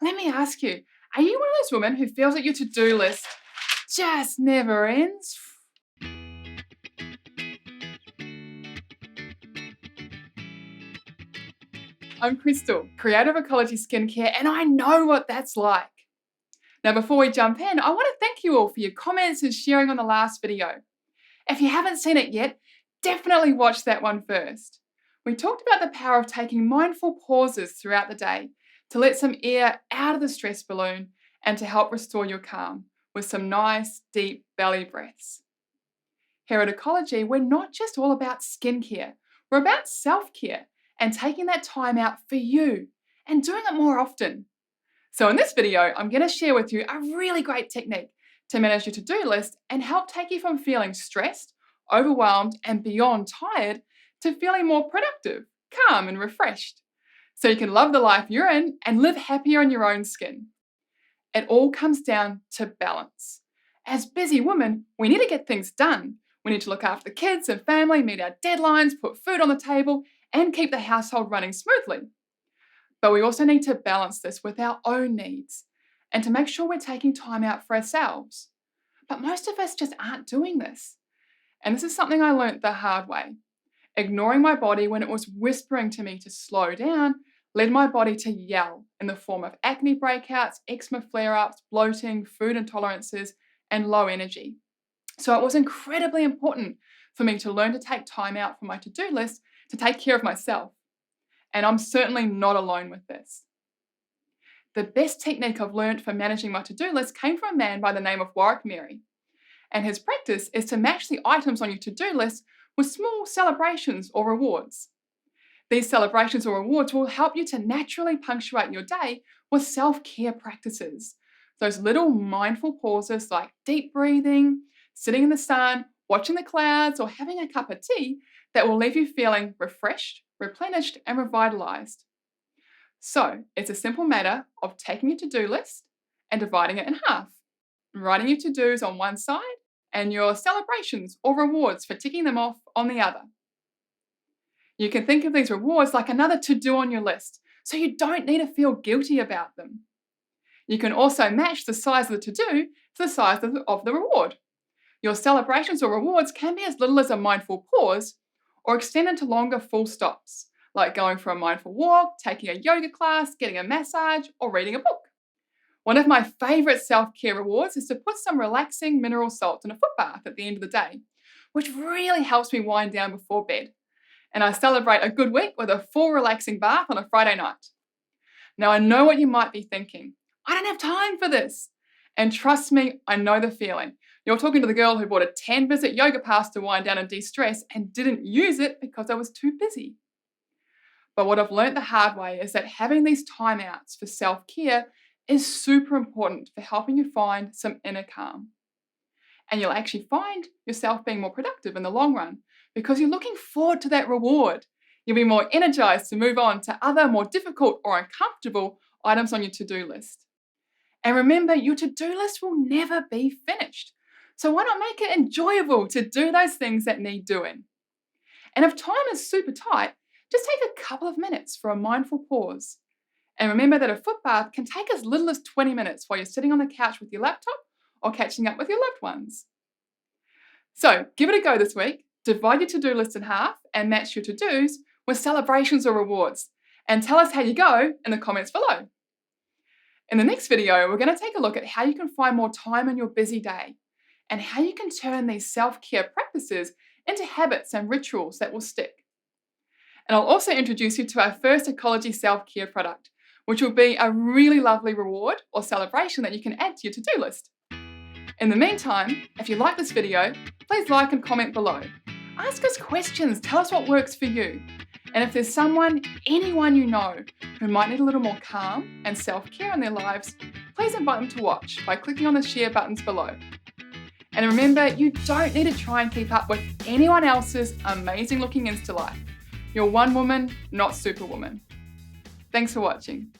let me ask you, are you one of those women who feels that your to-do list just never ends? I'm Crystal, creator of Ecology Skincare, and I know what that's like. Now, before we jump in, I want to thank you all for your comments and sharing on the last video. If you haven't seen it yet, definitely watch that one first. We talked about the power of taking mindful pauses throughout the day to let some air out of the stress balloon and to help restore your calm with some nice, deep belly breaths. Here at Ecology, we're not just all about skincare, we're about self-care and taking that time out for you and doing it more often. So in this video, I'm going to share with you a really great technique to manage your to-do list and help take you from feeling stressed, overwhelmed, and beyond tired to feeling more productive, calm, and refreshed. So you can love the life you're in and live happier in your own skin. It all comes down to balance. As busy women, we need to get things done. We need to look after the kids and family, meet our deadlines, put food on the table, and keep the household running smoothly. But we also need to balance this with our own needs and to make sure we're taking time out for ourselves. But most of us just aren't doing this. And this is something I learned the hard way. Ignoring my body when it was whispering to me to slow down led my body to yell in the form of acne breakouts, eczema flare-ups, bloating, food intolerances, and low energy. So it was incredibly important for me to learn to take time out from my to-do list to take care of myself. And I'm certainly not alone with this. The best technique I've learned for managing my to-do list came from a man by the name of Warwick Merry. And his practice is to match the items on your to-do list with small celebrations or rewards. These celebrations or rewards will help you to naturally punctuate your day with self-care practices. Those little mindful pauses like deep breathing, sitting in the sun, watching the clouds, or having a cup of tea that will leave you feeling refreshed, replenished, and revitalized. So it's a simple matter of taking your to-do list and dividing it in half, writing your to-dos on one side and your celebrations or rewards for ticking them off on the other. You can think of these rewards like another to-do on your list, so you don't need to feel guilty about them. You can also match the size of the to-do to the size of the reward. Your celebrations or rewards can be as little as a mindful pause or extend into longer full stops, like going for a mindful walk, taking a yoga class, getting a massage, or reading a book. One of my favourite self-care rewards is to put some relaxing mineral salt in a foot bath at the end of the day, which really helps me wind down before bed. And I celebrate a good week with a full relaxing bath on a Friday night. Now I know what you might be thinking. I don't have time for this. And trust me, I know the feeling. You're talking to the girl who bought a 10-visit yoga pass to wind down and de-stress and didn't use it because I was too busy. But what I've learned the hard way is that having these timeouts for self-care is super important for helping you find some inner calm. And you'll actually find yourself being more productive in the long run because you're looking forward to that reward. You'll be more energized to move on to other more difficult or uncomfortable items on your to-do list. And remember, your to-do list will never be finished. So why not make it enjoyable to do those things that need doing? And if time is super tight, just take a couple of minutes for a mindful pause. And remember that a foot bath can take as little as 20 minutes while you're sitting on the couch with your laptop or catching up with your loved ones. So give it a go this week. Divide your to-do list in half and match your to-dos with celebrations or rewards. And tell us how you go in the comments below. In the next video, we're going to take a look at how you can find more time in your busy day and how you can turn these self-care practices into habits and rituals that will stick. And I'll also introduce you to our first Ecology self-care product, which will be a really lovely reward or celebration that you can add to your to-do list. In the meantime, if you like this video, please like and comment below. Ask us questions, tell us what works for you. And if there's anyone you know who might need a little more calm and self-care in their lives, please invite them to watch by clicking on the share buttons below. And remember, you don't need to try and keep up with anyone else's amazing looking Insta life. You're one woman, not superwoman. Thanks for watching.